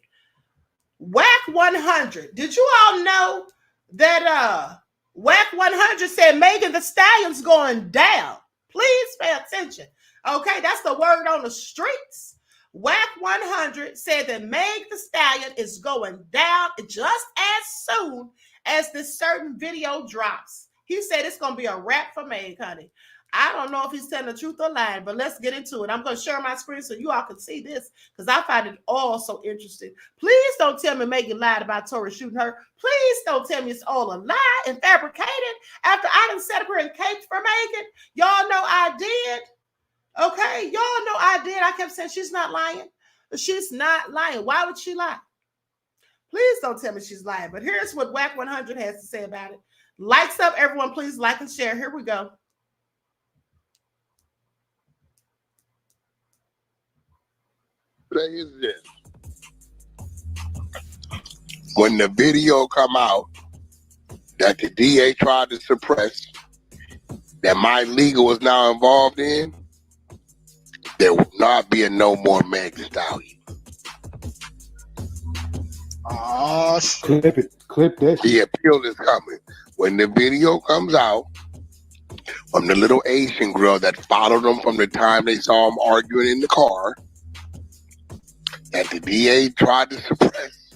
Wack 100. Did you all know that Wack 100 said Megan Thee Stallion's going down? Please pay attention. Okay, that's the word on the streets. Wack 100 said that Meg Thee Stallion is going down just as soon as this certain video drops. He said it's going to be a wrap for Meg, honey. I don't know if he's telling the truth or lying, but let's get into it. I'm going to share my screen so you all can see this because I find it all so interesting. Please don't tell me Megan lied about Tory shooting her. Please don't tell me it's all a lie and fabricated after I done set up here and caked for Megan. Y'all know I did. Okay, y'all know I did. I kept saying she's not lying. She's not lying. Why would she lie? Please don't tell me she's lying. But here's what Wack 100 has to say about it. Likes up, everyone. Please like and share. Here we go. Say is this. When the video come out that the DA tried to suppress, that my legal is now involved in, there will not be a no more Meg Thee Stallion. Oh, clip it. Clip that. The appeal is coming. When the video comes out from the little Asian girl that followed them from the time they saw him arguing in the car, that the DA tried to suppress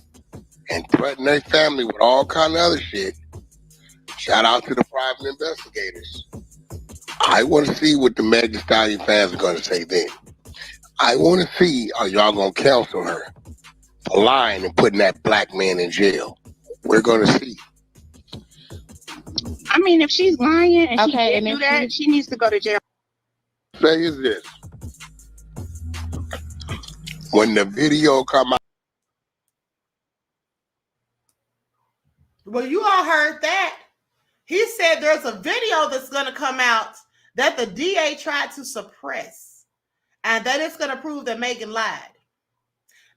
and threaten their family with all kind of other shit, shout out to the private investigators. I want to see what the Meg Thee Stallion fans are going to say then. I want to see, are y'all going to counsel her for lying and putting that black man in jail? We're going to see. I mean, if she's lying and Okay, she didn't and do if that, she needs to go to jail. Say is this. When the video come out. Well, you all heard that. He said there's a video that's going to come out that the DA tried to suppress, and that it's going to prove that Megan lied.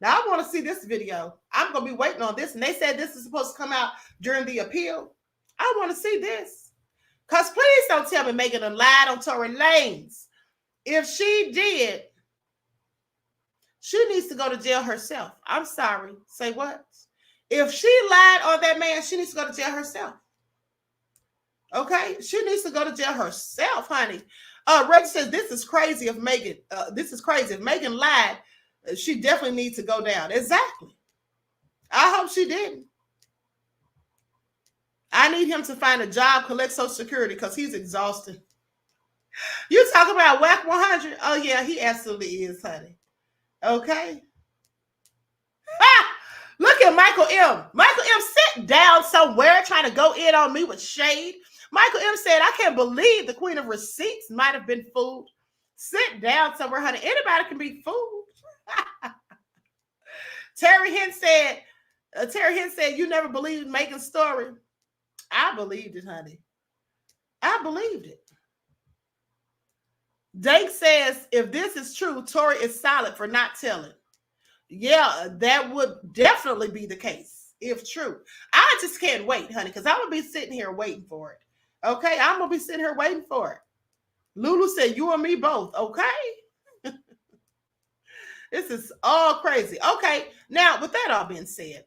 Now, I want to see this video. I'm going to be waiting on this, and they said this is supposed to come out during the appeal. I want to see this. Because please don't tell me Megan done lied on Tory Lanez. If she did, she needs to go to jail herself. I'm sorry. Say what? If she lied on that man, she needs to go to jail herself. Okay? She needs to go to jail herself, honey. Reg says this is crazy if Megan, If Megan lied, she definitely needs to go down. Exactly. I hope she didn't. I need him to find a job, collect Social Security, because he's exhausted. You talk about Wack 100? Oh, yeah, he absolutely is, honey. Okay? Look at Michael M. Michael M, sit down somewhere trying to go in on me with shade. Michael M said, I can't believe the queen of receipts might have been fooled. Sit down somewhere, honey. Anybody can be fooled. Terry Hinn said, you never believed Megan's story. I believed it, honey. I believed it. Dank says, if this is true, Tory is solid for not telling. Yeah, that would definitely be the case, if true. I just can't wait, honey, because I'm going to be sitting here waiting for it. Okay? I'm going to be sitting here waiting for it. Lulu said, you and me both. Okay? This is all crazy. Okay, now, with that all being said,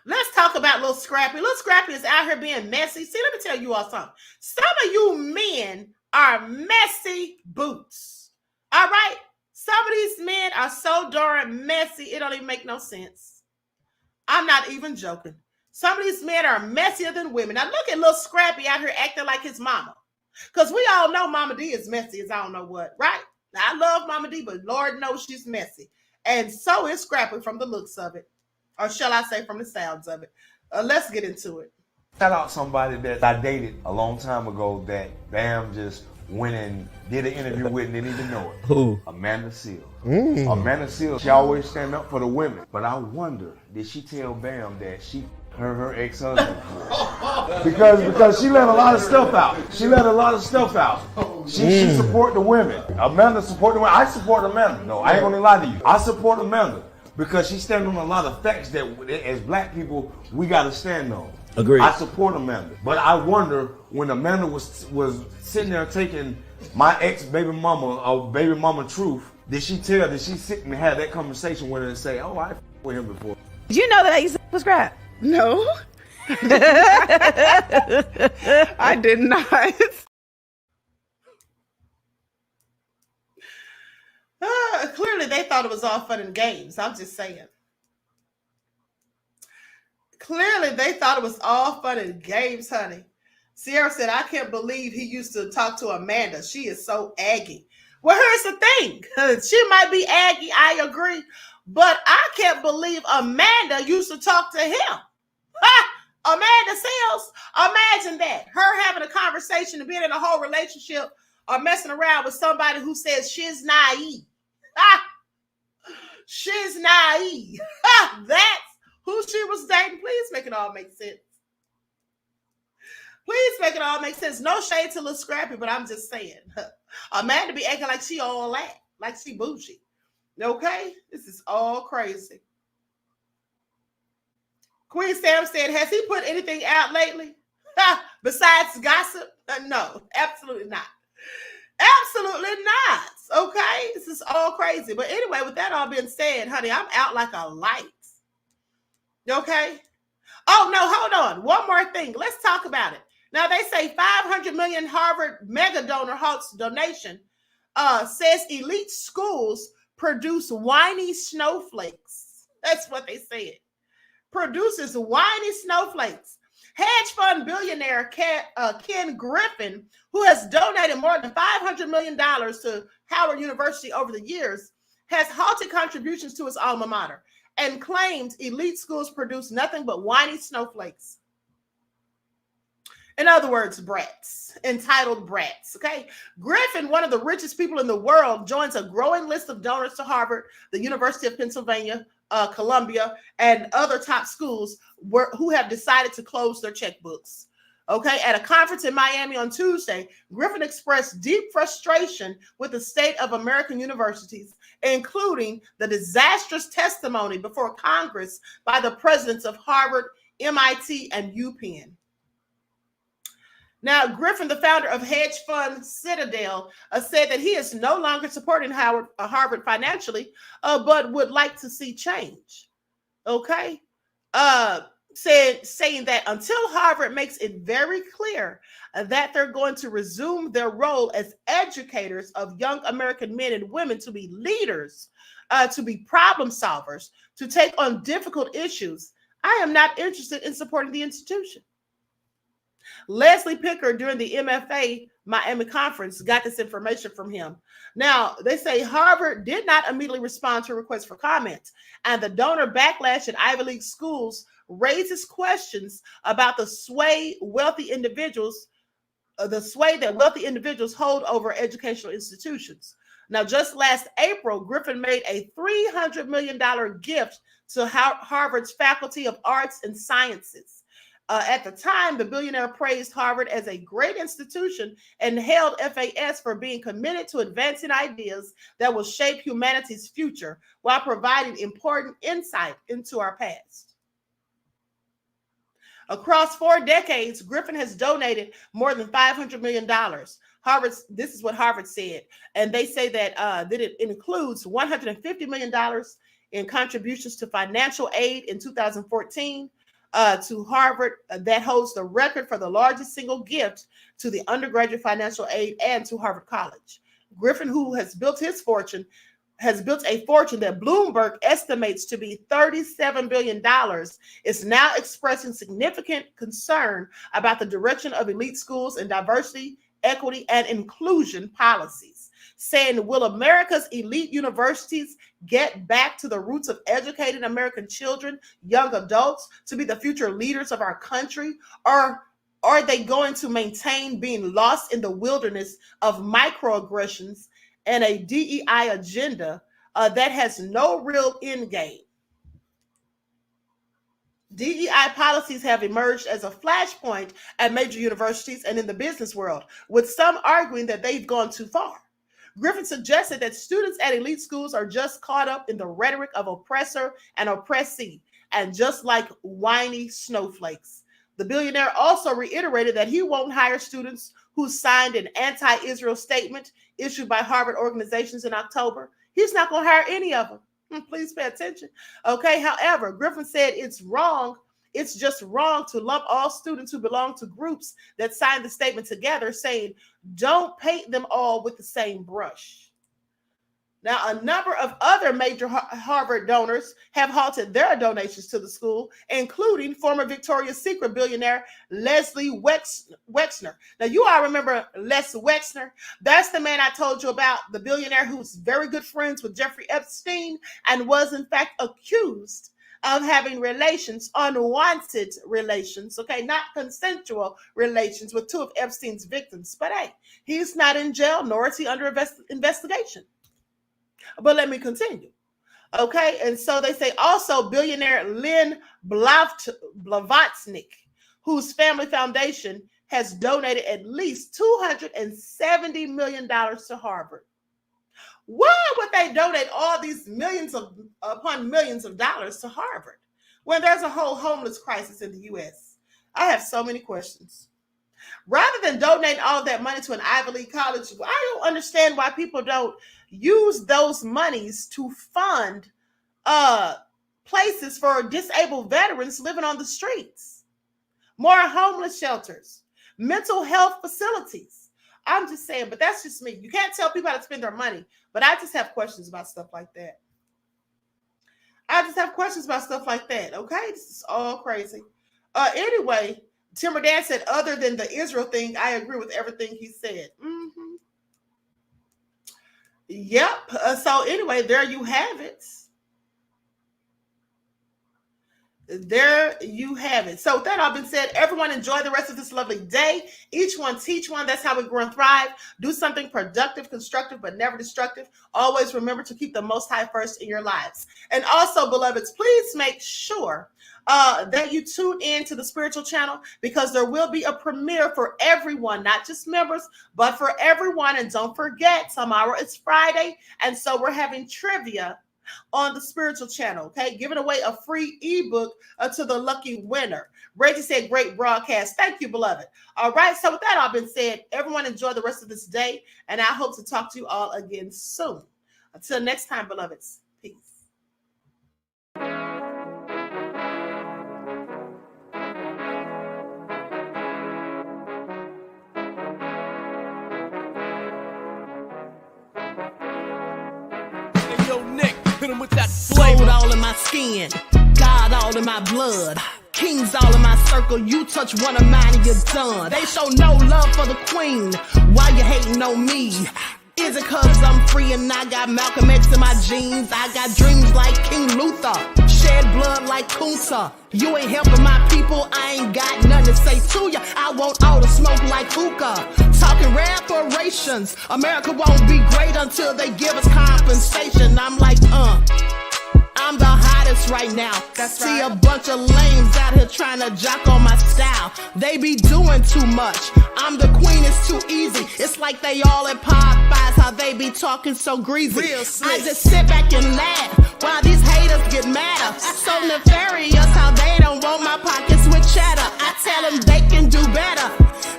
let's talk about Lil Scrappy. Lil Scrappy is out here being messy. See, let me tell you all something. Some of you men are messy boots. All right? Some of these men are so darn messy, it don't even make no sense. I'm not even joking. Some of these men are messier than women. Now, look at Lil Scrappy out here acting like his mama. Because we all know Mama D is messy as I don't know what, right? Now, I love Mama D, but Lord knows she's messy. And so is Scrappy from the looks of it. Or shall I say from the sounds of it. Let's get into it. Shout out somebody that I dated a long time ago that Bam just went and did an interview with and didn't even know it. Who? Amanda Seales. Amanda Seales, she always stand up for the women. But I wonder, did she tell Bam that she her ex-husband? because she let a lot of stuff out. She support the women. Amanda support the women. I support Amanda. No, I ain't gonna lie to you. I support Amanda because she stand on a lot of facts that as black people we gotta stand on. Agreed. I support Amanda. But I wonder when Amanda was sitting there taking my ex-baby mama or baby mama truth, did she sit and have that conversation with her and say, oh, I with him before? Did you know that I used to subscribe? No. I did not. Clearly, they thought it was all fun and games. I'm just saying. Clearly, they thought it was all fun and games, honey. Sierra said, I can't believe he used to talk to Amanda. She is so aggy. Well, here's the thing. She might be aggy, I agree. But I can't believe Amanda used to talk to him. Amanda Seales, imagine that. Her having a conversation and being in a whole relationship or messing around with somebody who says she's naive. She's naive. That's who she was dating. Please make it all make sense. Please make it all make sense. No shade to Lil Scrappy, but I'm just saying. A man to be acting like she all that, like she bougie. Okay? This is all crazy. Queen Sam said, has he put anything out lately? Besides gossip? No, absolutely not. Absolutely not. Okay? This is all crazy. But anyway, with that all being said, honey, I'm out like a light. Okay? Oh, no, hold on. One more thing. Let's talk about it. Now, they say 500 million Harvard mega donor halts donation says elite schools produce whiny snowflakes. That's what they said. Produces whiny snowflakes. Hedge fund billionaire Ken Griffin, who has donated more than $500 million to Howard University over the years, has halted contributions to his alma mater and claimed elite schools produce nothing but whiny snowflakes. In other words, brats, entitled brats, okay? Griffin, one of the richest people in the world, joins a growing list of donors to Harvard, the University of Pennsylvania, Columbia, and other top schools who have decided to close their checkbooks. Okay, at a conference in Miami on Tuesday, Griffin expressed deep frustration with the state of American universities, including the disastrous testimony before Congress by the presidents of Harvard, MIT, and UPenn. Now, Griffin, the founder of hedge fund Citadel, said that he is no longer supporting Harvard financially, but would like to see change. Okay? Saying that until Harvard makes it very clear that they're going to resume their role as educators of young American men and women to be leaders, to be problem solvers, to take on difficult issues, I am not interested in supporting the institution. Leslie Picker, during the MFA Miami conference, got this information from him. Now, they say Harvard did not immediately respond to requests for comment, and the donor backlash at Ivy League schools raises questions about the sway that wealthy individuals hold over educational institutions. Now, just last April, Griffin made a $300 million gift to Harvard's Faculty of Arts and Sciences. At the time, the billionaire praised Harvard as a great institution and hailed FAS for being committed to advancing ideas that will shape humanity's future while providing important insight into our past. Across 4 decades, Griffin has donated more than $500 million. This is what Harvard said, and they say that it includes $150 million in contributions to financial aid in 2014, to Harvard, that holds the record for the largest single gift to the undergraduate financial aid and to Harvard College. Griffin, who has built a fortune that Bloomberg estimates to be $37 billion, is now expressing significant concern about the direction of elite schools and diversity, equity, and inclusion policies, saying, will America's elite universities get back to the roots of educating American children, young adults, to be the future leaders of our country? Or are they going to maintain being lost in the wilderness of microaggressions and a DEI agenda that has no real end game? DEI policies have emerged as a flashpoint at major universities and in the business world, with some arguing that they've gone too far. Griffin suggested that students at elite schools are just caught up in the rhetoric of oppressor and oppressee, and just like whiny snowflakes. The billionaire also reiterated that he won't hire students who signed an anti-Israel statement issued by Harvard organizations in October. He's not going to hire any of them. Please pay attention. Okay. However, Griffin said it's wrong. It's just wrong to lump all students who belong to groups that signed the statement together, saying, don't paint them all with the same brush. Now, a number of other major Harvard donors have halted their donations to the school, including former Victoria's Secret billionaire Leslie Wexner. Now, you all remember Les Wexner? That's the man I told you about, the billionaire who's very good friends with Jeffrey Epstein and was, in fact, accused of having relations, unwanted relations, okay, not consensual relations with 2 of Epstein's victims. But hey, he's not in jail, nor is he under investigation. But let me continue. Okay, and so they say also billionaire Lynn Blavatsky, whose family foundation has donated at least $270 million to Harvard. Why would they donate all these millions upon millions of dollars to Harvard when there's a whole homeless crisis in the U.S.? I have so many questions. Rather than donate all of that money to an Ivy League college, I don't understand why people don't use those monies to fund places for disabled veterans living on the streets, more homeless shelters, mental health facilities. I'm just saying, but that's just me. You can't tell people how to spend their money, but I just have questions about stuff like that. Okay, this is all crazy. Anyway, Timber Dan said, other than the Israel thing, I agree with everything he said. Yep. So anyway, there you have it. There you have it. So with that all been said, everyone enjoy the rest of this lovely day. Each one teach one. That's how we grow and thrive. Do something productive, constructive, but never destructive. Always remember to keep the Most High first in your lives. And also, beloveds, please make sure that you tune in to the spiritual channel, because there will be a premiere for everyone, not just members, but for everyone. And don't forget, tomorrow is Friday, and so we're having trivia on the spiritual channel, okay? Giving away a free ebook to the lucky winner. Reggie said, great broadcast. Thank you, beloved. All right, so with that all been said, everyone enjoy the rest of this day, and I hope to talk to you all again soon. Until next time, beloveds, peace. Hit him with that flavor. Gold all in my skin, God all in my blood, kings all in my circle. You touch one of mine and you're done. They show no love for the queen. Why you hating on me? Is it cause I'm free and I got Malcolm X in my jeans? I got dreams like King Luther, shed blood like Kunta. You ain't helping my people, I ain't got nothing to say to ya. I want all the smoke like hookah. Talking reparations, America won't be great until they give us compensation. I'm like, I'm the hottest right now. That's See right. a bunch of lames out here trying to jock on my style. They be doing too much. I'm the queen, it's too easy. It's like they all at Popeyes, how they be talking so greasy. Real slick. I just sit back and laugh while these haters get madder. So nefarious how they don't want my pockets with cheddar. I tell them they can do better.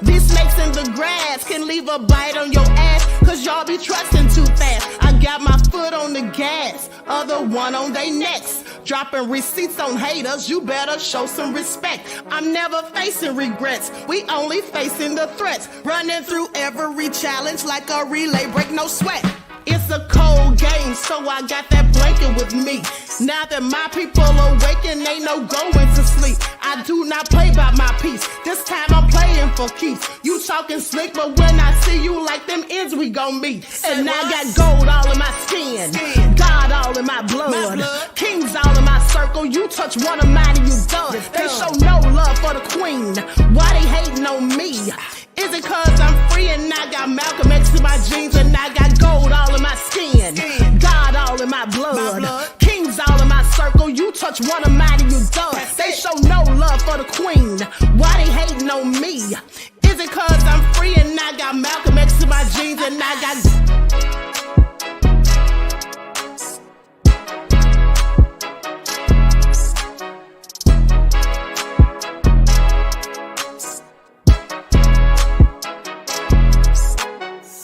These snakes in the grass can leave a bite on your ass, cause y'all be trusting too fast. I got my foot on the gas, other one on they necks. Dropping receipts on haters, you better show some respect. I'm never facing regrets, we only facing the threats. Running through every challenge like a relay, break no sweat. It's a cold game, so I got that blanket with me. Now that my people awaken, ain't no going to sleep. I do not play by my piece, this time I'm playing for keeps. You talking slick, but when I see you like them ends, we gon' meet. And I got gold all in my skin, God all in my blood, kings all in my circle. You touch one of mine and you done. They show no love for the queen. Why they hating on me? Is it cause I'm free and I got Malcolm X in my jeans and I got gold all in my skin, God all in my blood, kings all in my circle. You touch one of mine and you done. They show no love for the queen. Why they hating on me? Is it cause I'm free and I got Malcolm X in my jeans and I got